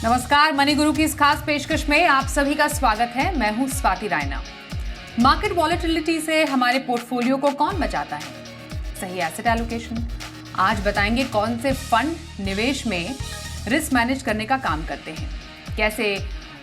नमस्कार, मनी गुरु की इस खास पेशकश में आप सभी का स्वागत है। मैं हूं स्वाति रायना। मार्केट वॉलेटिलिटी से हमारे पोर्टफोलियो को कौन बचाता है? सही एसेट एलोकेशन। आज बताएंगे कौन से फंड निवेश में रिस्क मैनेज करने का काम करते हैं, कैसे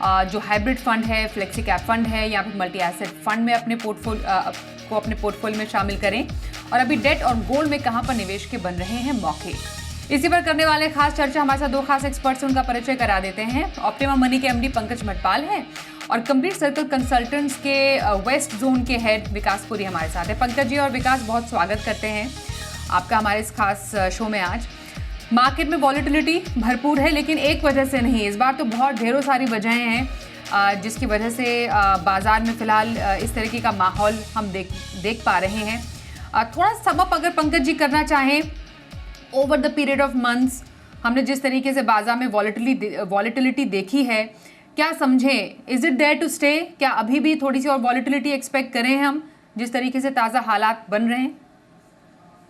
जो हाइब्रिड फंड है, फ्लेक्सी कैप फंड है या फिर मल्टी एसेट फंड में अपने पोर्टफोलियो में शामिल करें, और अभी डेट और गोल्ड में कहां पर निवेश के बन रहे हैं मौके। इसी पर करने वाले खास चर्चा हमारे साथ दो खास एक्सपर्ट्स, उनका परिचय करा देते हैं। ऑप्टिमा मनी के एमडी पंकज भटपाल हैं और कंप्लीट सर्कल कंसल्टेंट्स के वेस्ट जोन के हेड विकास पुरी हमारे साथ है। पंकज जी और विकास, बहुत स्वागत करते हैं आपका हमारे इस खास शो में। आज मार्केट में वॉलेटिलिटी भरपूर है, लेकिन एक वजह से नहीं, इस बार तो बहुत ढेरों सारी वजहें हैं जिसकी वजह से बाजार में फिलहाल इस तरीके का माहौल हम देख पा रहे हैं। थोड़ा समअप अगर पंकज जी करना चाहें, over the period of months हमने जिस तरीके से बाजार में वॉलेटिलिटी देखी है, क्या समझें? Is it there to stay? क्या अभी भी थोड़ी सी और वॉलेटिलिटी एक्सपेक्ट करें हम, जिस तरीके से ताज़ा हालात बन रहे हैं?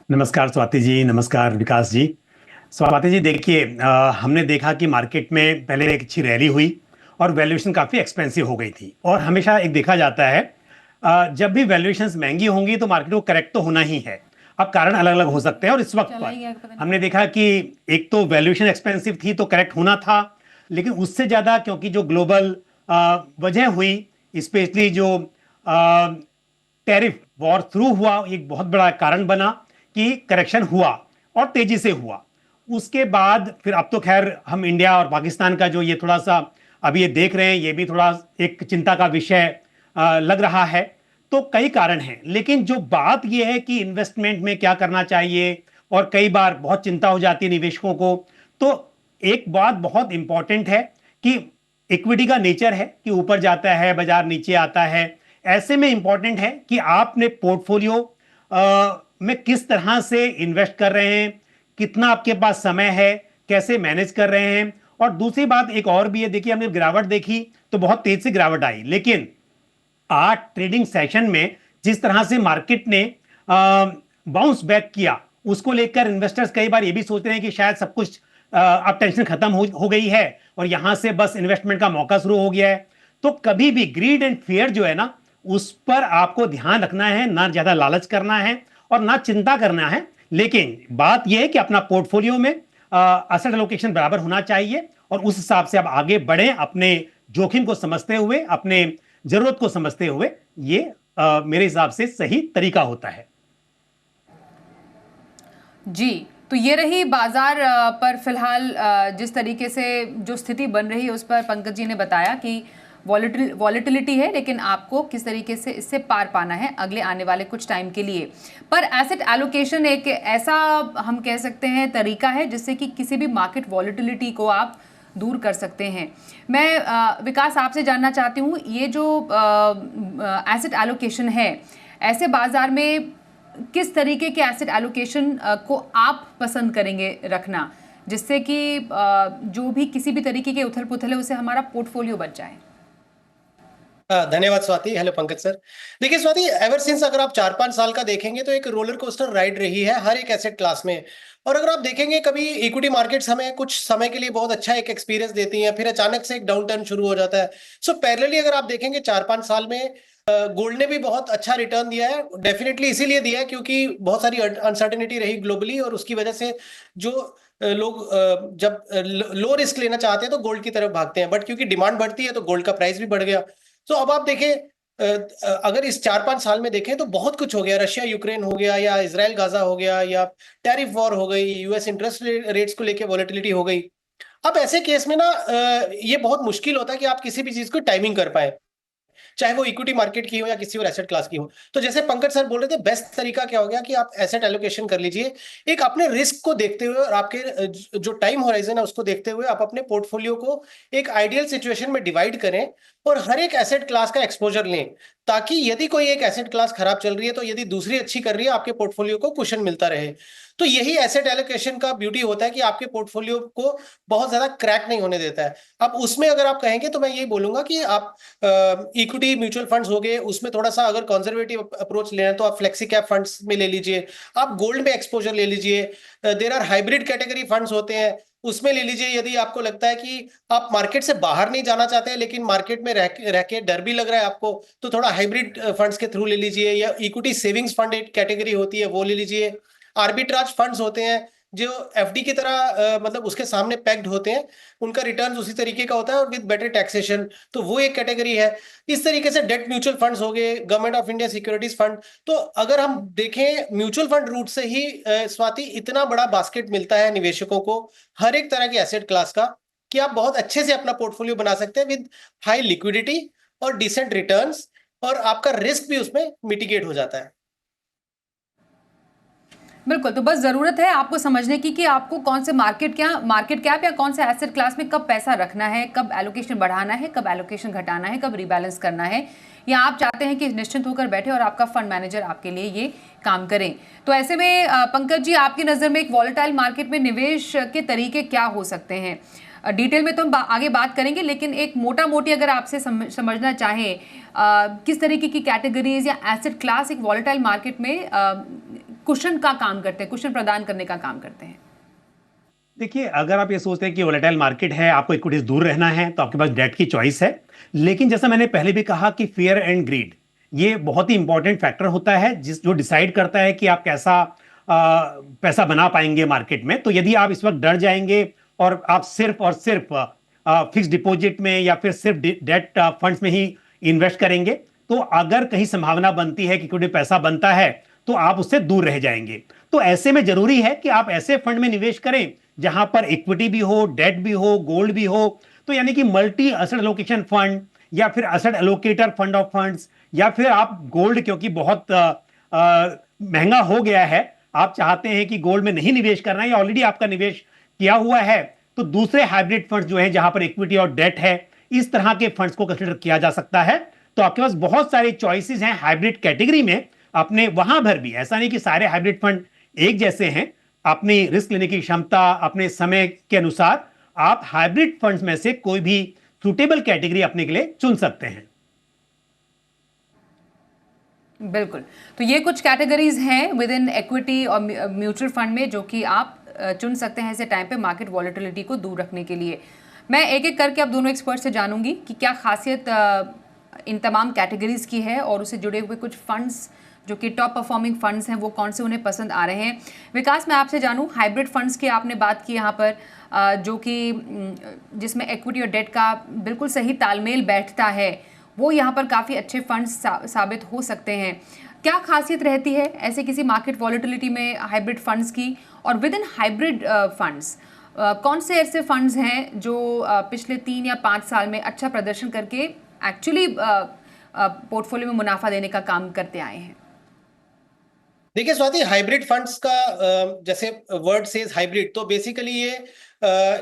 नमस्कार स्वाति जी, नमस्कार विकास जी। स्वाति जी, देखिए हमने देखा कि मार्केट में पहले एक अच्छी रैली हुई और वैल्यूएशन काफ़ी एक्सपेंसिव हो गई थी। और हमेशा एक देखा जाता है जब भी वैल्यूएशंस महंगी होंगी तो मार्केट को करेक्ट तो होना ही है। अब कारण अलग अलग हो सकते हैं और इस वक्त पर हमने देखा कि एक तो वैल्यूएशन एक्सपेंसिव थी तो करेक्ट होना था, लेकिन उससे ज़्यादा क्योंकि जो ग्लोबल वजह हुई, स्पेशली जो टैरिफ वॉर थ्रू हुआ, एक बहुत बड़ा कारण बना कि करेक्शन हुआ और तेजी से हुआ। उसके बाद फिर अब तो खैर हम इंडिया और पाकिस्तान का जो ये थोड़ा सा अभी ये देख रहे हैं, ये भी थोड़ा एक चिंता का विषय लग रहा है। तो कई कारण हैं, लेकिन जो बात यह है कि इन्वेस्टमेंट में क्या करना चाहिए, और कई बार बहुत चिंता हो जाती है निवेशकों को। तो एक बात बहुत इंपॉर्टेंट है कि इक्विटी का नेचर है कि ऊपर जाता है बाजार, नीचे आता है। ऐसे में इंपॉर्टेंट है कि आपने पोर्टफोलियो में किस तरह से इन्वेस्ट कर रहे हैं, कितना आपके पास समय है, कैसे मैनेज कर रहे हैं। और दूसरी बात एक और भी है, देखिए हमने गिरावट देखी तो बहुत तेज से गिरावट आई, लेकिन 8 ट्रेडिंग सेशन में जिस तरह से मार्केट ने बाउंस बैक किया, उसको लेकर इन्वेस्टर्स कई बार ये भी सोचते हैं कि शायद सब कुछ अब टेंशन खत्म हो गई है और यहां से बस इन्वेस्टमेंट का मौका शुरू हो गया है। तो कभी भी ग्रीड एंड फियर जो है ना, उस पर आपको ध्यान रखना है, ना ज्यादा लालच करना है और ना चिंता करना है। लेकिन बात यह है कि अपना पोर्टफोलियो में एसेट एलोकेशन बराबर होना चाहिए और उस हिसाब से आप आगे बढ़ें, अपने जोखिम को समझते हुए, अपने जरूरत को समझते हुए। ये मेरे हिसाब से सही तरीका होता है जी। तो ये रही बाजार पर फिलहाल जिस तरीके से जो स्थिति बन रही है, उस पर पंकज जी ने बताया कि वॉलेटिलिटी है, लेकिन आपको किस तरीके से इससे पार पाना है अगले आने वाले कुछ टाइम के लिए। पर एसेट एलोकेशन एक ऐसा, हम कह सकते हैं, तरीका है जिससे कि किसी भी मार्केट वॉलेटिलिटी को आप दूर कर सकते हैं। मैं विकास आपसे जानना चाहती हूँ, ये जो एसेट एलोकेशन है, ऐसे बाजार में किस तरीके के एसेट एलोकेशन को आप पसंद करेंगे रखना, जिससे कि जो भी किसी भी तरीके के उथल पुथल है उसे हमारा पोर्टफोलियो बच जाए? धन्यवाद स्वाति। Hello Pankaj sir. देखिए स्वाति, एवर सिंस अगर आप 4-5 साल का देखेंगे तो एक रोलर कोस्टर राइड रही है हर एक एसेट क्लास में। और अगर आप देखेंगे, कभी इक्विटी मार्केट्स हमें कुछ समय के लिए बहुत अच्छा एक एक्सपीरियंस देती हैं, फिर अचानक से एक डाउन टर्न शुरू हो जाता है। सो पैरेलली अगर आप देखेंगे 4-5 साल में गोल्ड ने भी बहुत अच्छा रिटर्न दिया है। डेफिनेटली इसीलिए दिया है क्योंकि बहुत सारी अनसर्टेनिटी रही ग्लोबली, और उसकी वजह से जो लोग जब लो रिस्क लेना चाहते हैं तो गोल्ड की तरफ भागते हैं, बट क्योंकि डिमांड बढ़ती है तो गोल्ड का प्राइस भी बढ़ गया। तो अब आप देखें, अगर इस 4-5 साल में देखें तो बहुत कुछ हो गया। रशिया यूक्रेन हो गया, या इजराइल गाजा हो गया, या टैरिफ वॉर हो गई, यूएस इंटरेस्ट रेट्स को लेके वॉलेटिलिटी हो गई। अब ऐसे केस में ना ये बहुत मुश्किल होता है कि आप किसी भी चीज को टाइमिंग कर पाए, चाहे वो इक्विटी मार्केट की हो या किसी और एसेट क्लास की हो। तो जैसे पंकज सर बोल रहे थे, बेस्ट तरीका क्या हो गया कि आप एसेट एलोकेशन कर लीजिए, एक अपने रिस्क को देखते हुए और आपके जो टाइम होराइजन है उसको देखते हुए आप अपने पोर्टफोलियो को एक आइडियल सिचुएशन में डिवाइड करें और हर एक एसेट क्लास का एक्सपोजर लें, ताकि यदि कोई एक एसेट क्लास खराब चल रही है तो यदि दूसरी अच्छी कर रही है, आपके पोर्टफोलियो को कुशन मिलता रहे। तो यही एसेट एलोकेशन का ब्यूटी होता है कि आपके पोर्टफोलियो को बहुत ज्यादा क्रैक नहीं होने देता है। अब उसमें अगर आप कहेंगे तो मैं यही बोलूंगा कि आप इक्विटी म्यूचुअल फंड्स हो गए, उसमें थोड़ा सा अगर कंजर्वेटिव अप्रोच लेना है तो आप फ्लेक्सी कैप फंड्स में ले लीजिए, आप गोल्ड में एक्सपोजर ले लीजिए। There are hybrid category funds होते हैं, उसमें ले लीजिए। यदि आपको लगता है कि आप मार्केट से बाहर नहीं जाना चाहते हैं लेकिन मार्केट में रह के डर भी लग रहा है आपको, तो थोड़ा हाइब्रिड फंड्स के थ्रू ले लीजिए, या इक्विटी सेविंग्स फंड एक कैटेगरी होती है वो ले लीजिए। आर्बिट्राज फंड्स होते हैं जो एफडी की तरह मतलब उसके सामने पैक्ड होते हैं, उनका रिटर्न उसी तरीके का होता है और विद बेटर टैक्सेशन, तो वो एक कैटेगरी है। इस तरीके से डेट म्यूचुअल फंड्स हो गए, government of India securities fund. तो अगर हम देखें म्यूचुअल फंड रूट से ही स्वाति इतना बड़ा बास्केट मिलता है निवेशकों को हर एक तरह के एसेट क्लास का, कि आप बहुत अच्छे से अपना पोर्टफोलियो बना सकते हैं विद हाई लिक्विडिटी और डिसेंट रिटर्न्स, और आपका रिस्क भी उसमें मिटिगेट हो जाता है। बिल्कुल, तो बस ज़रूरत है आपको समझने की कि आपको कौन से मार्केट कैप या कौन से एसेट क्लास में कब पैसा रखना है, कब एलोकेशन बढ़ाना है, कब एलोकेशन घटाना है, कब रिबैलेंस करना है, या आप चाहते हैं कि निश्चिंत होकर बैठे और आपका फंड मैनेजर आपके लिए ये काम करें। तो ऐसे में पंकज जी, आपकी नज़र में एक वॉलेटाइल मार्केट में निवेश के तरीके क्या हो सकते हैं? डिटेल में तो हम आगे बात करेंगे, लेकिन एक मोटा मोटी अगर आपसे समझना चाहें किस तरीके की कैटेगरीज या एसेट क्लास एक वॉलेटाइल मार्केट में कुशन का काम करते हैं, कुशन प्रदान करने का काम करते हैं? देखिए, अगर आप ये सोचते हैं कि वोलेटाइल मार्केट है, आपको इक्विटीज दूर रहना है, तो आपके पास डेट की चॉइस है। लेकिन जैसा मैंने पहले भी कहा कि फियर एंड ग्रीड ये बहुत ही इंपॉर्टेंट फैक्टर होता है जो डिसाइड करता है कि आप कैसा पैसा बना पाएंगे मार्केट में। तो यदि आप इस वक्त डर जाएंगे और आप सिर्फ और सिर्फ फिक्स डिपॉजिट में या फिर सिर्फ डेट फंड्स में ही इन्वेस्ट करेंगे, तो अगर कहीं संभावना बनती है कि कोई पैसा बनता है तो आप उससे दूर रह जाएंगे। तो ऐसे में जरूरी है कि आप ऐसे फंड में निवेश करें जहां पर इक्विटी भी हो, डेट भी हो, गोल्ड भी हो। तो यानी कि मल्टी एसेट एलोकेशन फंड या फिर asset allocator fund of funds, या फिर आप गोल्ड, क्योंकि बहुत महंगा हो गया है, आप चाहते हैं कि गोल्ड में नहीं निवेश करना है या ऑलरेडी आपका निवेश किया हुआ है, तो दूसरे हाइब्रिड फंड्स जो हैं जहां पर इक्विटी और डेट है, इस तरह के फंड्स को कंसिडर किया जा सकता है। तो आपके पास बहुत सारे चॉइसेस हैं हाइब्रिड कैटेगरी में। अपने वहां भर भी ऐसा नहीं कि सारे हाइब्रिड फंड एक जैसे हैं। अपनी रिस्क लेने की क्षमता, अपने समय के अनुसार आप हाइब्रिड फंड्स में से कोई भी सुटेबल कैटेगरी अपने के लिए चुन सकते हैं। बिल्कुल, तो ये कुछ कैटेगरीज हैं विद इन इक्विटी और म्यूचुअल फंड में जो कि आप चुन सकते हैं ऐसे टाइम पे मार्केट वॉलेटिलिटी को दूर रखने के लिए। मैं एक एक करके अब दोनों एक्सपर्ट से जानूंगी कि क्या खासियत इन तमाम कैटेगरीज की है और उससे जुड़े हुए कुछ फंड्स जो कि टॉप परफॉर्मिंग फंड्स हैं वो कौन से उन्हें पसंद आ रहे हैं। विकास, मैं आपसे जानूं, हाइब्रिड फंड्स की आपने बात की यहाँ पर, जो कि जिसमें इक्विटी और डेट का बिल्कुल सही तालमेल बैठता है, वो यहाँ पर काफ़ी अच्छे फंड्स साबित हो सकते हैं। क्या खासियत रहती है ऐसे किसी मार्केट वॉलेटिलिटी में हाइब्रिड फंड्स की? और विद इन हाइब्रिड फंड्स कौन से ऐसे फंड्स हैं जो पिछले 3 या 5 साल में अच्छा प्रदर्शन करके एक्चुअली पोर्टफोलियो में मुनाफा देने का काम करते आए हैं? देखिए स्वाति, हाइब्रिड फंड्स का जैसे वर्ड सेज हाइब्रिड, तो बेसिकली ये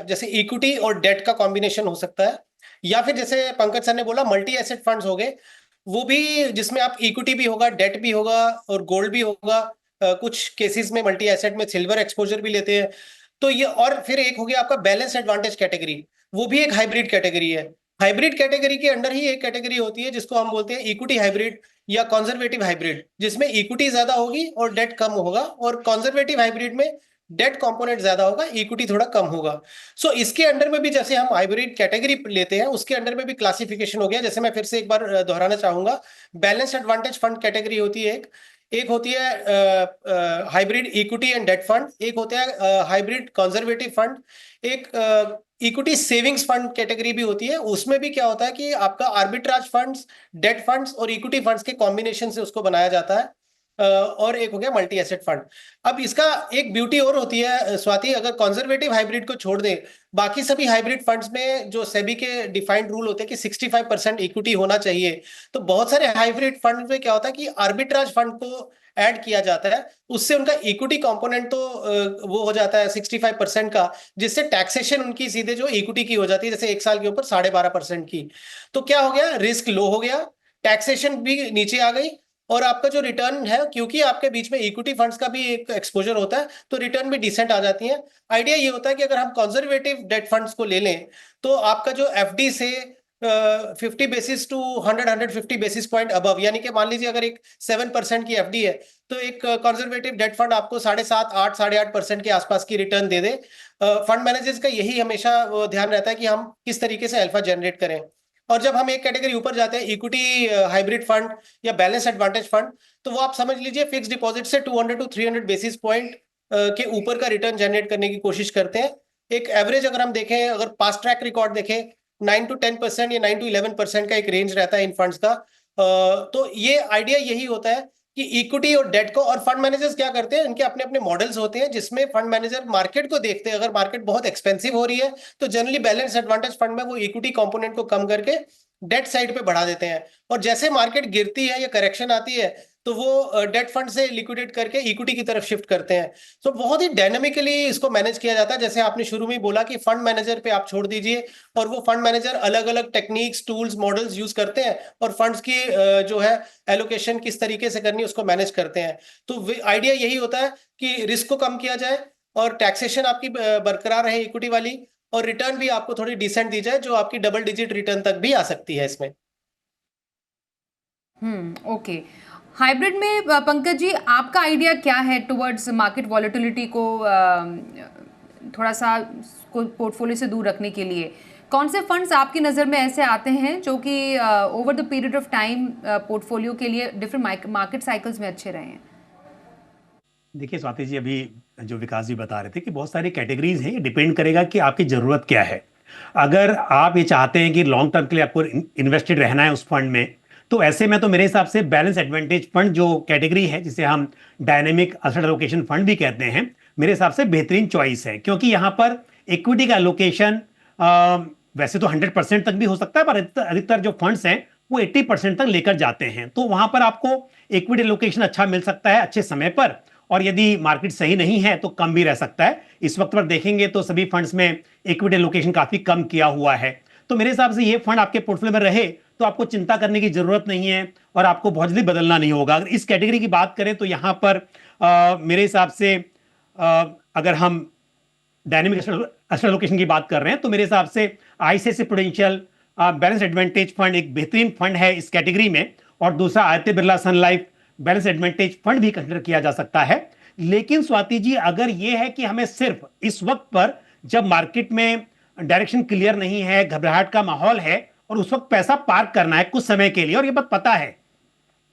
जैसे इक्विटी और डेट का कॉम्बिनेशन हो सकता है, या फिर जैसे पंकज सर ने बोला मल्टी एसेट फंड्स हो गए, वो भी जिसमें आप इक्विटी भी होगा, डेट भी होगा और गोल्ड भी होगा। कुछ केसेस में मल्टी एसेट में सिल्वर एक्सपोजर भी लेते हैं। तो ये, और फिर एक हो गया आपका बैलेंस एडवांटेज कैटेगरी, वो भी एक हाइब्रिड कैटेगरी है। हाइब्रिड कैटेगरी के अंडर ही एक कैटेगरी होती है जिसको हम बोलते हैं इक्विटी हाइब्रिड या कंजर्वेटिव हाइब्रिड, जिसमें इक्विटी ज्यादा होगी और डेट कम होगा, और कंजर्वेटिव हाइब्रिड में डेट कंपोनेंट ज्यादा होगा, इक्विटी थोड़ा कम होगा। सो इसके अंडर में भी जैसे हम हाइब्रिड कैटेगरी लेते हैं, उसके अंडर में भी क्लासिफिकेशन हो गया। जैसे मैं फिर से एक बार दोहराना चाहूंगा, बैलेंस एडवांटेज फंड कैटेगरी होती है एक होती है hybrid equity and debt fund, एक होता है हाइब्रिड कंजर्वेटिव फंड, एक इक्विटी सेविंग्स फंड कैटेगरी भी होती है। उसमें भी क्या होता है कि आपका आर्बिट्राज फंड्स, डेट फंड्स और इक्विटी फंड्स के कॉम्बिनेशन से उसको बनाया जाता है। और एक हो गया मल्टी एसेट फंड। अब इसका एक ब्यूटी और होती है स्वाति, अगर कंजर्वेटिव हाइब्रिड को छोड़ दें, बाकी सभी हाइब्रिड फंड्स में जो सेबी के डिफाइंड रूल होते हैं कि 65% इक्विटी होना चाहिए, तो बहुत सारे हाइब्रिड फंड में क्या होता है कि आर्बिट्राज फंड को ऐड किया जाता है, उससे उनका इक्विटी कंपोनेंट तो वो हो जाता है 65% का, जिससे टैक्सेशन उनकी सीधे जो इक्विटी की हो जाती है, जैसे 1 साल के ऊपर 12.5% की। तो क्या हो गया, रिस्क लो हो गया, टैक्सेशन भी नीचे आ गई, और आपका जो रिटर्न है, क्योंकि आपके बीच में इक्विटी फंड्स का भी एक एक्सपोजर होता है, तो रिटर्न भी डिसेंट आ जाती है। आइडिया ये होता है कि अगर हम कंजर्वेटिव डेट फंड्स को ले लें, तो आपका जो एफडी से 50 basis to 100-150 basis point above, यानी कि मान लीजिए अगर एक 7% की एफडी है तो एक कंजर्वेटिव डेट फंड आपको 7.5 8.5% के आसपास की रिटर्न दे दे। फंड मैनेजर्स का यही हमेशा ध्यान रहता है कि हम किस तरीके से अल्फा जनरेट करें। और जब हम एक कैटेगरी ऊपर जाते हैं, इक्विटी हाइब्रिड फंड या बैलेंस एडवांटेज फंड, तो वो आप समझ लीजिए फिक्स डिपॉजिट से 200 टू 300 बेसिस पॉइंट के ऊपर का रिटर्न जनरेट करने की कोशिश करते हैं। एक एवरेज अगर हम देखें, अगर पास्ट ट्रैक रिकॉर्ड देखें, 9 टू 10% या 9 टू 11% का एक रेंज रहता है इन फंड्स का। तो ये आइडिया यही होता है कि इक्विटी और डेट को, और फंड मैनेजर्स क्या करते हैं, इनके अपने अपने मॉडल्स होते हैं जिसमें फंड मैनेजर मार्केट को देखते हैं। अगर मार्केट बहुत एक्सपेंसिव हो रही है तो जनरली बैलेंस एडवांटेज फंड में वो इक्विटी कंपोनेंट को कम करके डेट साइड पे बढ़ा देते हैं, और जैसे मार्केट गिरती है या करेक्शन आती है तो वो डेट फंड से लिक्विडेट करके इक्विटी की तरफ शिफ्ट करते हैं। तो बहुत ही डायनामिकली इसको मैनेज किया जाता है। जैसे आपने शुरू में ही बोला कि फंड मैनेजर पे आप छोड़ दीजिए, और वो फंड मैनेजर अलग अलग टेक्निक्स, टूल्स, मॉडल्स यूज करते हैं और फंड्स की जो है एलोकेशन किस तरीके से करनी है उसको मैनेज करते हैं। तो आइडिया यही होता है कि रिस्क को कम किया जाए और टैक्सेशन आपकी बरकरार रहे इक्विटी वाली, और रिटर्न भी आपको थोड़ी डिसेंट दी जाए जो आपकी डबल डिजिट रिटर्न तक भी आ सकती है इसमें। ओके। हाइब्रिड में पंकज जी, आपका आइडिया क्या है टुवर्ड्स मार्केट वॉलेटिलिटी को थोड़ा सा पोर्टफोलियो से दूर रखने के लिए? कौन से फंड्स आपकी नज़र में ऐसे आते हैं जो कि over the period of time portfolio के लिए डिफरेंट मार्केट साइकिल्स में अच्छे रहे हैं? देखिए स्वाति जी, अभी जो विकास जी बता रहे थे कि बहुत सारी कैटेगरीज हैं, ये डिपेंड करेगा कि आपकी ज़रूरत क्या है। अगर आप ये चाहते हैं कि लॉन्ग टर्म के लिए आपको इन्वेस्टेड रहना है उस फंड में, तो ऐसे में तो मेरे हिसाब से बैलेंस एडवांटेज फंड जो कैटेगरी है, जिसे हम डायनेमिक एसेट एलोकेशन फंड भी कहते हैं, मेरे हिसाब से बेहतरीन चॉइस है। क्योंकि यहाँ पर इक्विटी का एलोकेशन वैसे तो 100% तक भी हो सकता है, पर अधिकतर जो फंड्स हैं वो 80% तक लेकर जाते हैं। तो वहां पर आपको इक्विटी एलोकेशन अच्छा मिल सकता है अच्छे समय पर, और यदि मार्केट सही नहीं है तो कम भी रह सकता है। इस वक्त पर देखेंगे तो सभी फंड्स में इक्विटी एलोकेशन काफी कम किया हुआ है। तो मेरे हिसाब से ये फंड आपके पोर्टफोलियो में रहे तो आपको चिंता करने की जरूरत नहीं है और आपको बहुत जल्दी बदलना नहीं होगा। अगर इस कैटेगरी की बात करें तो यहां पर मेरे हिसाब से अगर हम डायनेमिक एसेट एलोकेशन की बात कर रहे हैं तो मेरे हिसाब से ICICI prudential balance advantage fund एक बेहतरीन फंड है इस कैटेगरी में, और दूसरा आदित्य बिरला सन लाइफ बैलेंस एडवांटेज फंड भी कंसिडर किया जा सकता है। लेकिन स्वाति जी, अगर यह है कि हमें सिर्फ इस वक्त पर, जब मार्केट में डायरेक्शन क्लियर नहीं है, घबराहट का माहौल है और उस वक्त पैसा पार्क करना है कुछ समय के लिए, और ये बात पता है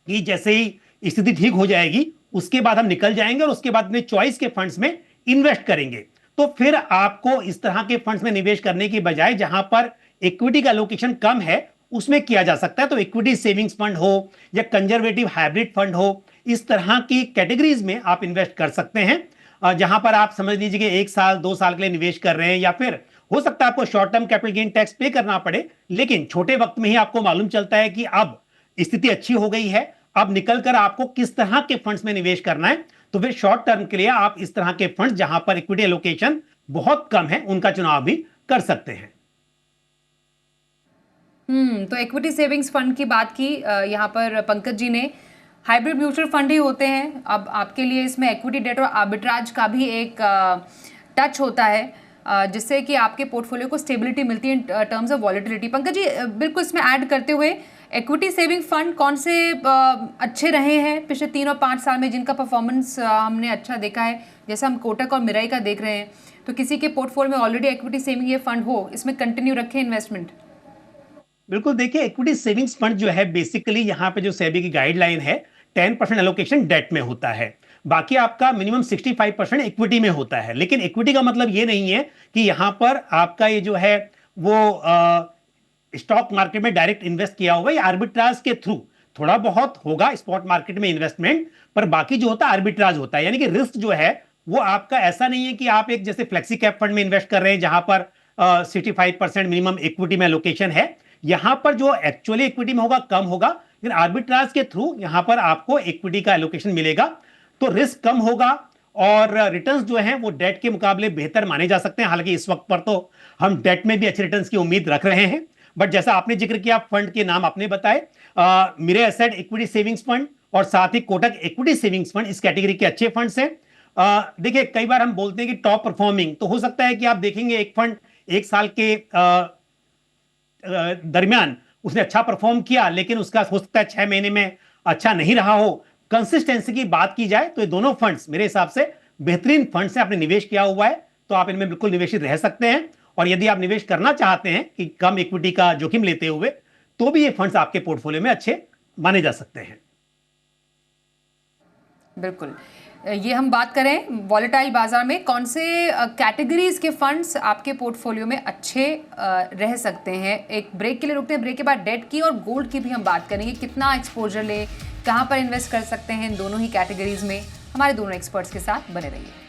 कि जैसे ही स्थिति ठीक हो जाएगी उसके बाद हम निकल जाएंगे और उसके बाद अपने चॉइस के फंड्स में इन्वेस्ट करेंगे, तो फिर आपको इस तरह के फंड्स में निवेश करने की बजाय जहां पर इक्विटी का एलोकेशन कम है उसमें किया जा सकता है। तो इक्विटी सेविंग्स फंड हो या कंजर्वेटिव हाइब्रिड फंड हो, इस तरह की कैटेगरीज में आप इन्वेस्ट कर सकते हैं, जहां पर आप समझ लीजिए कि 1 साल 2 साल के लिए निवेश कर रहे हैं, या फिर हो सकता है आपको short term capital gain tax पे करना पड़े, लेकिन छोटे वक्त में ही आपको मालूम चलता है कि अब स्थिति अच्छी हो गई है, अब निकलकर आपको किस तरह के फंड्स में निवेश करना है। तो फिर शॉर्ट टर्म के लिए आप इस तरह के फंड्स जहां पर इक्विटी एलोकेशन बहुत कम है उनका चुनाव भी कर सकते हैं। तो इक्विटी सेविंग्स फंड की बात की यहाँ पर पंकज जी ने। हाइब्रिड म्यूचुअल फंड ही होते हैं। अब आपके लिए इसमें इक्विटी, डेट और आर्बिट्राज का भी एक टच होता है, जिससे कि आपके पोर्टफोलियो को स्टेबिलिटी मिलती है in terms of volatility. Pankaj ji, बिल्कुल इसमें ऐड करते हुए, इक्विटी सेविंग फंड कौन से अच्छे रहे हैं पिछले 3 और 5 साल में, जिनका परफॉर्मेंस हमने अच्छा देखा है? जैसे हम कोटक और मिराई का देख रहे हैं, तो किसी के पोर्टफोलियो में ऑलरेडी इक्विटी सेविंग ये फंड हो, इसमें कंटिन्यू रखें इन्वेस्टमेंट? बिल्कुल, देखिए इक्विटी सेविंग्स फंड जो है बेसिकली यहाँ पे जो सेबी की गाइडलाइन है 10% एलोकेशन डेट में होता है, बाकी आपका मिनिमम 65% इक्विटी में होता है। लेकिन इक्विटी का मतलब ये नहीं है कि यहां पर आपका ये जो है वो स्टॉक मार्केट में डायरेक्ट इन्वेस्ट किया होगा या आर्बिट्राज के थ्रू थोड़ा बहुत होगा स्पॉट मार्केट में इन्वेस्टमेंट, पर बाकी जो होता है आर्बिट्राज होता है। यानी कि रिस्क जो है वो आपका ऐसा नहीं है कि आप एक जैसे फ्लेक्सी कैप फंड में इन्वेस्ट कर रहे हैं जहां पर 65% मिनिमम इक्विटी में एलोकेशन है। यहां पर जो एक्चुअली इक्विटी में होगा कम होगा, लेकिन आर्बिट्राज के थ्रू यहां पर आपको इक्विटी का एलोकेशन मिलेगा, तो रिस्क कम होगा और रिटर्न्स जो हैं वो डेट के मुकाबले बेहतर माने जा सकते हैं। हालांकि इस वक्त पर तो हम डेट में भी अच्छे रिटर्न्स की उम्मीद रख रहे हैं, बट जैसा आपने जिक्र किया फंड के नाम आपने बताए, Mirae Asset equity savings fund और साथ ही कोटक इक्विटी सेविंग्स फंड इस कैटेगरी के अच्छे फंड्स हैं। देखिए कई बार हम बोलते हैं कि टॉप परफॉर्मिंग, तो हो सकता है कि आप देखेंगे एक फंड 1 साल के दरमियान उसने अच्छा परफॉर्म किया, लेकिन उसका हो सकता है 6 महीने में अच्छा नहीं रहा हो। कंसिस्टेंसी की बात की जाए तो ये दोनों फंड्स मेरे हिसाब से बेहतरीन फंड्स से आपने निवेश किया हुआ है, तो आप इनमें बिल्कुल निवेशित रह सकते हैं। और यदि आप निवेश करना चाहते हैं कि कम इक्विटी का जोखिम लेते हुए, तो भी ये फंड्स आपके पोर्टफोलियो में अच्छे माने जा सकते हैं। बिल्कुल। ये हम बात करें वॉलेटाइल बाजार में कौन से कैटेगरीज के फंड्स आपके पोर्टफोलियो में अच्छे रह सकते हैं। एक ब्रेक के लिए रुकते हैं, ब्रेक के बाद डेट की और गोल्ड की भी हम बात करेंगे, कितना एक्सपोजर ले, कहां पर इन्वेस्ट कर सकते हैं इन दोनों ही कैटेगरीज में। हमारे दोनों एक्सपर्ट्स के साथ बने रहिए।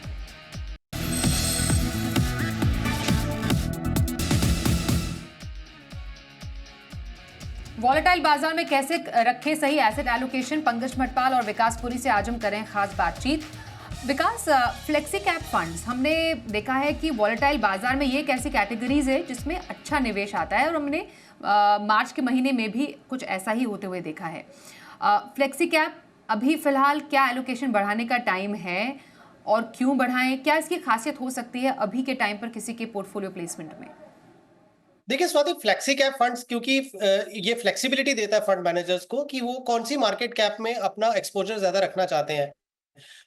वॉलेटाइल बाजार में कैसे रखें सही एसेट एलोकेशन, पंकज मटपाल और विकास पुरी से आज हम करें खास बातचीत। विकास, फ्लेक्सी कैप फंड्स हमने देखा है कि वॉलेटाइल बाजार में ये एक ऐसी कैटेगरीज है जिसमें अच्छा निवेश आता है और हमने मार्च के महीने में भी कुछ ऐसा ही होते हुए देखा है। फ्लेक्सी कैप अभी फिलहाल क्या एलोकेशन बढ़ाने का टाइम है और क्यों बढ़ाएं, क्या इसकी खासियत हो सकती है अभी के टाइम पर किसी के पोर्टफोलियो प्लेसमेंट में? देखिए स्वाति, फ्लेक्सी कैप फंड्स क्योंकि ये फ्लेक्सिबिलिटी देता है फंड मैनेजर्स को कि वो कौन सी मार्केट कैप में अपना एक्सपोजर ज्यादा रखना चाहते हैं।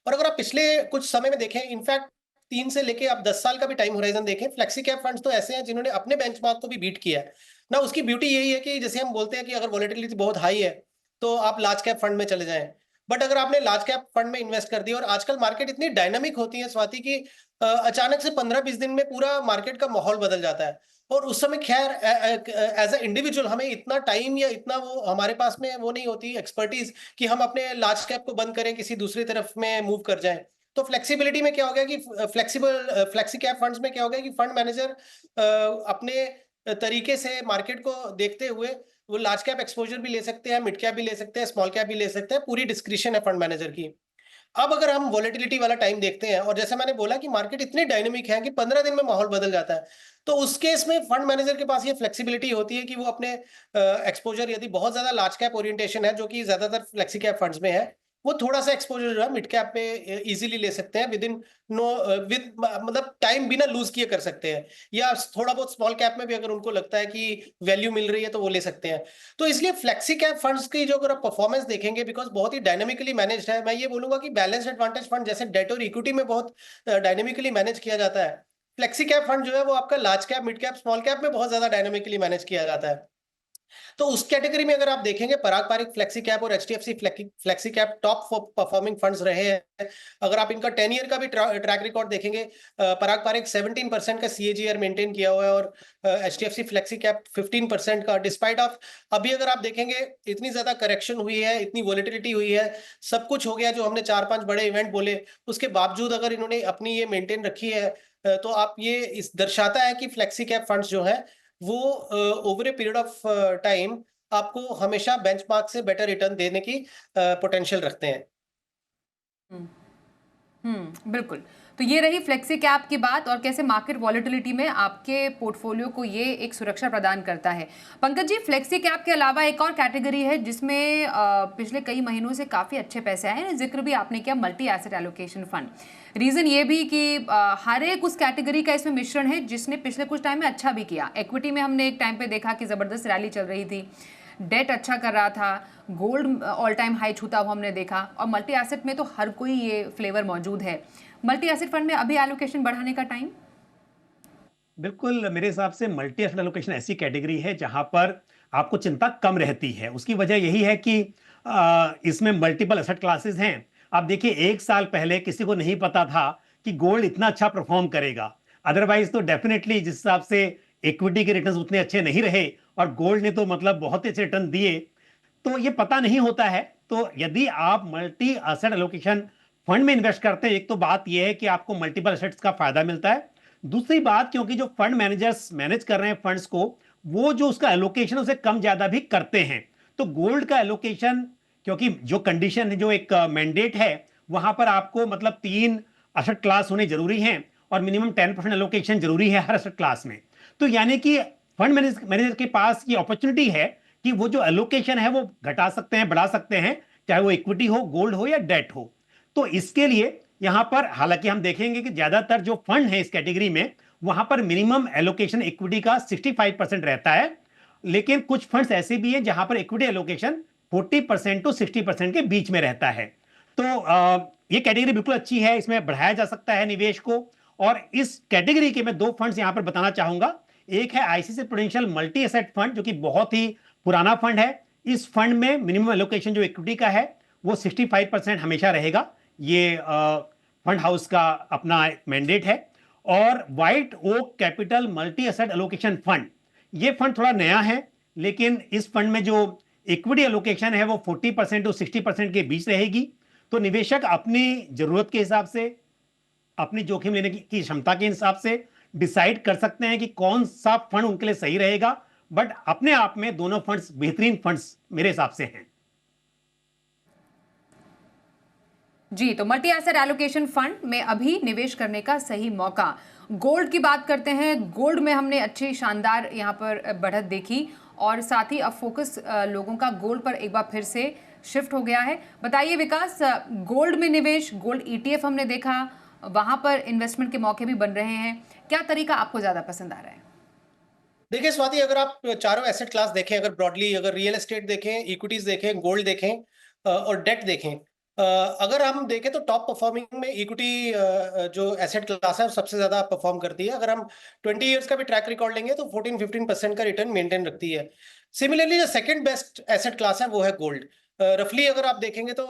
और अगर आप पिछले कुछ समय में देखें, इनफैक्ट 3 से लेके आप 10 साल का भी टाइम होराइजन देखें, फ्लेक्सी कैप फंड्स तो ऐसे हैं जिन्होंने अपने बेंचमार्क को भी बीट किया है ना। उसकी ब्यूटी यही है कि जैसे हम बोलते हैं कि अगर वॉलेटिलिटी बहुत हाई है तो आप लार्ज कैप फंड में चले जाएं, बट अगर आपने लार्ज कैप फंड में इन्वेस्ट कर दिया और आजकल मार्केट इतनी डायनामिक होती है स्वाति की अचानक से 15-20 दिन में पूरा मार्केट का माहौल बदल जाता है। और उस समय खैर एज ए इंडिविजुअल हमें इतना टाइम या इतना वो हमारे पास में वो नहीं होती एक्सपर्टीज कि हम अपने लार्ज कैप को बंद करें, किसी दूसरी तरफ में मूव कर जाएं। तो फ्लेक्सिबिलिटी में क्या हो गया कि फ्लेक्सी कैप फंड्स में क्या हो गया कि फंड मैनेजर अपने तरीके से मार्केट को देखते हुए वो लार्ज कैप एक्सपोजर भी ले सकते हैं, मिड कैप भी ले सकते हैं, स्मॉल कैप भी ले सकते हैं, पूरी डिस्क्रिशन है फंड मैनेजर की। अब अगर हम वॉलेटिलिटी वाला टाइम देखते हैं और जैसे मैंने बोला कि मार्केट इतनी डायनेमिक है कि 15 दिन में माहौल बदल जाता है, तो उस केस में फंड मैनेजर के पास ये फ्लेक्सिबिलिटी होती है कि वो अपने एक्सपोजर, यदि बहुत ज्यादा लार्ज कैप ओरिएंटेशन है जो कि ज्यादातर फ्लेक्सी कैप फंड्स में है, वो थोड़ा सा एक्सपोजर जो है मिड कैप पे इजीली ले सकते हैं विद इन मतलब टाइम बिना लूज किए कर सकते हैं, या थोड़ा बहुत स्मॉल कैप में भी अगर उनको लगता है कि वैल्यू मिल रही है तो वो ले सकते हैं। तो इसलिए फ्लेक्सी कैप फंड्स की जो अगर आप परफॉर्मेंस देखेंगे, बिकॉज बहुत ही डायनेमिकली मैनेज्ड है, मैं ये बोलूंगा कि बैलेंस एडवांटेज फंड जैसे डेट और इक्विटी में बहुत डायनेमिकली मैनेज किया जाता है, फ्लेक्सी कैप फंड जो है वो आपका large cap, mid cap, small cap में बहुत ज्यादा डायनेमिकली मैनेज किया जाता है। तो उस कैटेगरी में अगर आप देखेंगे, पराग पारिक फ्लेक्सी कैप और HDFC flexi cap top performing funds रहे हैं। अगर आप इनका 10 ईयर का भी ट्रैक रिकॉर्ड देखेंगे, पराग पारिक 17% का सीएजीआर मेंटेन किया हुआ है और एचडीएफसी फ्लेक्सी कैप 15% का, डिस्पाइट ऑफ अभी अगर आप देखेंगे इतनी ज्यादा करेक्शन हुई है, इतनी वॉलेटिलिटी हुई है, सब कुछ हो गया जो हमने 4-5 बड़े इवेंट बोले, उसके बावजूद अगर इन्होंने अपनी ये मेंटेन रखी है, तो आप ये इस दर्शाता है कि फ्लेक्सी कैप फंड्स जो है वो over a period of time आपको हमेशा बेंचमार्क से बेटर रिटर्न देने की पोटेंशियल रखते हैं। बिल्कुल। तो ये रही फ्लेक्सी कैप की बात और कैसे मार्केट वॉलेटिलिटी में आपके पोर्टफोलियो को ये एक सुरक्षा प्रदान करता है। पंकज जी, फ्लेक्सी कैप के अलावा एक और कैटेगरी है जिसमें पिछले कई महीनों से काफ़ी अच्छे पैसे आए हैं, जिक्र भी आपने किया multi asset allocation fund. Reason ये भी कि हर एक उस कैटेगरी का इसमें मिश्रण है जिसने पिछले कुछ टाइम में अच्छा भी किया। इक्विटी में हमने एक टाइम पे देखा कि ज़बरदस्त रैली चल रही थी, डेट अच्छा कर रहा था, गोल्ड ऑल टाइम हाई छूता हुआ हमने देखा, और मल्टी एसेट में तो हर कोई ये फ्लेवर मौजूद है। मल्टी एसेट फंड में अभी एलोकेशन बढ़ाने का टाइम? बिल्कुल, मेरे हिसाब से मल्टी एसेट एलोकेशन ऐसी कैटेगरी है जहां पर आपको चिंता कम रहती है। उसकी वजह यही है कि इसमें मल्टीपल एसेट क्लासेस हैं। आप देखिए, 1 साल पहले किसी को नहीं पता था कि गोल्ड इतना अच्छा परफॉर्म करेगा। अदरवाइज तो डेफिनेटली जिस हिसाब से इक्विटी के रिटर्न उतने अच्छे नहीं रहे और गोल्ड ने तो मतलब बहुत ही अच्छे रिटर्न दिए, तो ये पता नहीं होता है। तो यदि आप मल्टी एसेट एलोकेशन फंड में इन्वेस्ट करते हैं, एक तो बात यह है कि आपको मल्टीपल एसेट्स का फायदा मिलता है। दूसरी बात, क्योंकि जो फंड मैनेजर्स मैनेज कर रहे हैं फंड्स को, वो जो उसका एलोकेशन उसे कम ज्यादा भी करते हैं। तो गोल्ड का एलोकेशन, क्योंकि जो कंडीशन है, जो एक मैंडेट है, वहां पर आपको मतलब 3 एसेट क्लास होने जरूरी हैं और मिनिमम 10% एलोकेशन जरूरी है हर एसेट क्लास में। तो यानी कि फंड मैनेजर के पास ये अपॉर्चुनिटी है कि वो जो एलोकेशन है वो घटा सकते हैं, बढ़ा सकते हैं, चाहे वो इक्विटी हो, गोल्ड हो या डेट हो। तो इसके लिए यहां पर हालांकि हम देखेंगे कि ज्यादातर जो फंड है इस कैटेगरी में, वहां पर मिनिमम एलोकेशन इक्विटी का 65% रहता है लेकिन कुछ फंड्स ऐसे भी हैं जहां पर इक्विटी एलोकेशन 40% टू 60% के बीच में रहता है। तो ये कैटेगरी बिल्कुल अच्छी है, इसमें बढ़ाया जा सकता है निवेश को। और इस कैटेगरी के मैं दो फंड्स यहां पर बताना चाहूंगा। एक है ICC prudential multi asset fund, जो कि बहुत ही पुराना फंड है। इस फंड में मिनिमम एलोकेशन जो इक्विटी का है वो 65% हमेशा रहेगा। ये फंड हाउस का अपना मैंडेट है। और White Oak Capital multi asset allocation fund, ये फंड थोड़ा नया है, लेकिन इस फंड में जो इक्विटी एलोकेशन है वो 40% टू 60% के बीच रहेगी। तो निवेशक अपनी जरूरत के हिसाब से, अपनी जोखिम लेने की क्षमता के हिसाब से डिसाइड कर सकते हैं कि कौन सा फंड उनके लिए सही रहेगा। बट अपने आप में दोनों फंड्स बेहतरीन फंड्स मेरे हिसाब से हैं। जी, तो मल्टी एसेट एलोकेशन फंड में अभी निवेश करने का सही मौका। गोल्ड की बात करते हैं। गोल्ड में हमने अच्छी शानदार यहाँ पर बढ़त देखी और साथ ही अब फोकस लोगों का गोल्ड पर एक बार फिर से शिफ्ट हो गया है। बताइए विकास, गोल्ड में निवेश, गोल्ड ईटीएफ हमने देखा, वहां पर इन्वेस्टमेंट के मौके भी बन रहे हैं। क्या तरीका आपको ज्यादा पसंद आ रहा है? देखिए स्वाति, अगर आप चारों एसेट क्लास देखें, अगर ब्रॉडली अगर रियल एस्टेट देखें, इक्विटीज देखें, गोल्ड देखें और डेट देखें, अगर हम देखें तो टॉप परफॉर्मिंग में इक्विटी जो एसेट क्लास है वो सबसे ज्यादा परफॉर्म करती है। अगर हम 20 इयर्स का भी ट्रैक रिकॉर्ड लेंगे तो 14-15% का रिटर्न मेंटेन रखती है। सिमिलरली जो सेकंड बेस्ट एसेट क्लास है वो है गोल्ड। रफली अगर आप देखेंगे तो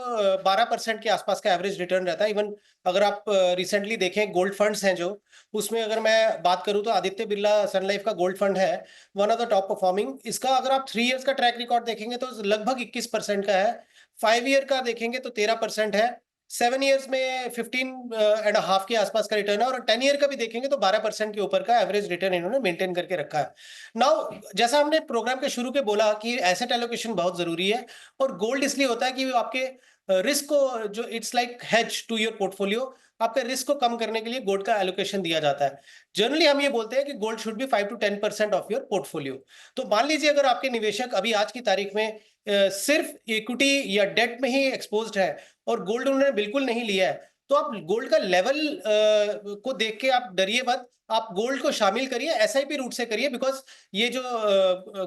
12% के आसपास का एवरेज रिटर्न रहता है। इवन अगर आप रिसेंटली देखें गोल्ड फंड्स हैं जो, उसमें अगर मैं बात करूं तो आदित्य बिरला सन लाइफ का गोल्ड फंड है one of the top performing. इसका अगर आप 3 इयर्स का ट्रैक रिकॉर्ड देखेंगे तो लगभग 21% का है। 5 ईयर का देखेंगे तो 13% है। 7 इयर्स में 15.5 के आसपास का रिटर्न है। और 10 ईयर का भी देखेंगे तो 12% के ऊपर का एवरेज रिटर्न इन्होंने मेंटेन करके रखा है। नाउ, जैसा हमने प्रोग्राम के शुरू के बोला कि एसेट एलोकेशन बहुत जरूरी है, और गोल्ड इसलिए होता है कि वो आपके रिस्क को, जो it's like hedge to your portfolio, आपके रिस्क को कम करने के लिए गोल्ड का एलोकेशन दिया जाता है। जनरली हम ये बोलते हैं कि gold should be 5 to 10% of your portfolio. तो मान लीजिए अगर आपके निवेशक अभी आज की तारीख में सिर्फ इक्विटी या डेट में ही एक्सपोज्ड है और गोल्ड उन्होंने बिल्कुल नहीं लिया है, तो आप गोल्ड का लेवल को देख के आप डरिए मत। आप गोल्ड को शामिल करिए, एसआईपी रूट से करिए, बिकॉज ये जो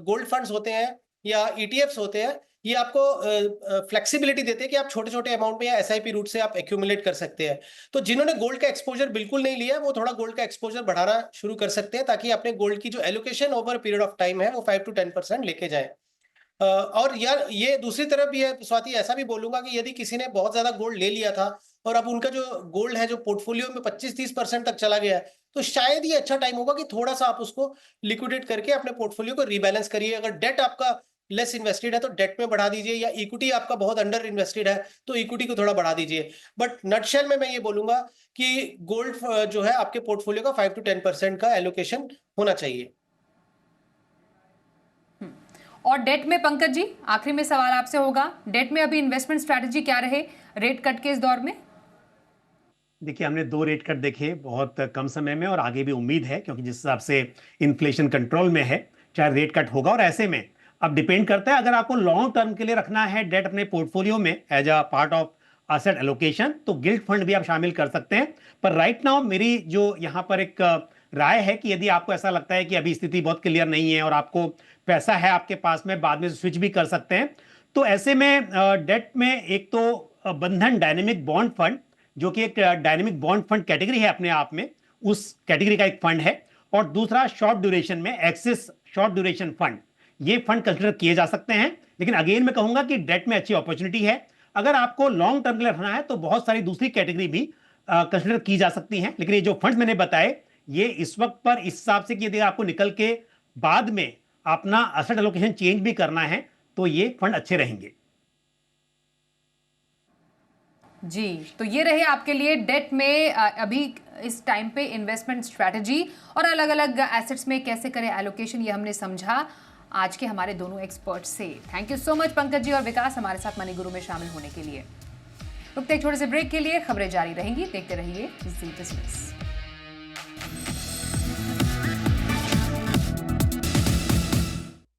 गोल्ड फंड्स होते हैं या ईटीएफ्स होते हैं, ये आपको फ्लेक्सिबिलिटी देते हैं कि आप छोटे छोटे अमाउंट में या एसआईपी रूट से आप एक्यूमुलेट कर सकते हैं। तो जिन्होंने गोल्ड का एक्सपोजर बिल्कुल नहीं लिया है वो थोड़ा गोल्ड का एक्सपोजर बढ़ाना शुरू कर सकते हैं, ताकि अपने गोल्ड की जो allocation over period of time है वो 5 to 10% लेके जाए। और यार ये दूसरी तरफ भी है स्वाति, ऐसा भी बोलूंगा कि यदि किसी ने बहुत ज्यादा गोल्ड ले लिया था और अब उनका जो गोल्ड है जो पोर्टफोलियो में 25-30% तक चला गया है, तो शायद ये अच्छा टाइम होगा कि थोड़ा सा आप उसको लिक्विडेट करके अपने पोर्टफोलियो को रीबैलेंस करिए। अगर डेट आपका लेस इन्वेस्टेड है तो डेट में बढ़ा दीजिए, या इक्विटी आपका बहुत अंडर इन्वेस्टेड है तो इक्विटी को थोड़ा बढ़ा दीजिए। बट नटशेल में मैं ये बोलूंगा कि गोल्ड जो है आपके पोर्टफोलियो का 5 to 10% का एलोकेशन होना चाहिए। और डेट में पंकज जी, आखिरी में सवाल आपसे होगा, डेट में अभी इन्वेस्टमेंट स्ट्रैटेजी क्या रहे रेट कट के इस दौर में? देखिए, हमने 2 रेट कट देखे बहुत कम समय में, और आगे भी उम्मीद है, क्योंकि जिस हिसाब से इन्फ्लेशन कंट्रोल में है, चाहे रेट कट होगा। और ऐसे में अब डिपेंड करता है, अगर आपको लॉन्ग टर्म के लिए रखना है डेट अपने पोर्टफोलियो में as a part of asset allocation, तो गिल्ट फंड भी आप शामिल कर सकते हैं। पर राइट नाउ मेरी जो यहाँ पर एक राय है कि यदि आपको ऐसा लगता है कि अभी स्थिति बहुत क्लियर नहीं है और आपको पैसा है आपके पास में, बाद में स्विच भी कर सकते हैं, तो ऐसे में डेट में एक तो बंधन डायनेमिक बॉन्ड फंड, जो कि एक डायनेमिक बॉन्ड फंड कैटेगरी है अपने आप में, उस कैटेगरी का एक फंड है। और दूसरा शॉर्ट ड्यूरेशन में एक्सिस शॉर्ट ड्यूरेशन फंड, ये फंड कंसिडर किए जा सकते हैं। लेकिन अगेन मैं कहूंगा कि डेट में अच्छी अपॉर्चुनिटी है। अगर आपको लॉन्ग टर्म के लिए रखना है तो बहुत सारी दूसरी कैटेगरी भी कंसिडर की जा सकती हैं। लेकिन ये जो फंड मैंने बताए, ये इस वक्त पर इस हिसाब से कि यदि आपको निकल के बाद में अपना एसेट एलोकेशन चेंज भी करना है तो ये फंड अच्छे रहेंगे। जी, तो ये रहे आपके लिए डेट में अभी इस टाइम पे इन्वेस्टमेंट स्ट्रैटेजी और अलग अलग एसेट्स में कैसे करें एलोकेशन, ये हमने समझा आज के हमारे दोनों एक्सपर्ट से। Thank you so much Pankaj ji और विकास हमारे साथ मनी गुरु में शामिल होने के लिए। रुकते एक छोटे से ब्रेक के लिए, खबरें जारी रहेंगी, देखते रहिए जी बिजनेस।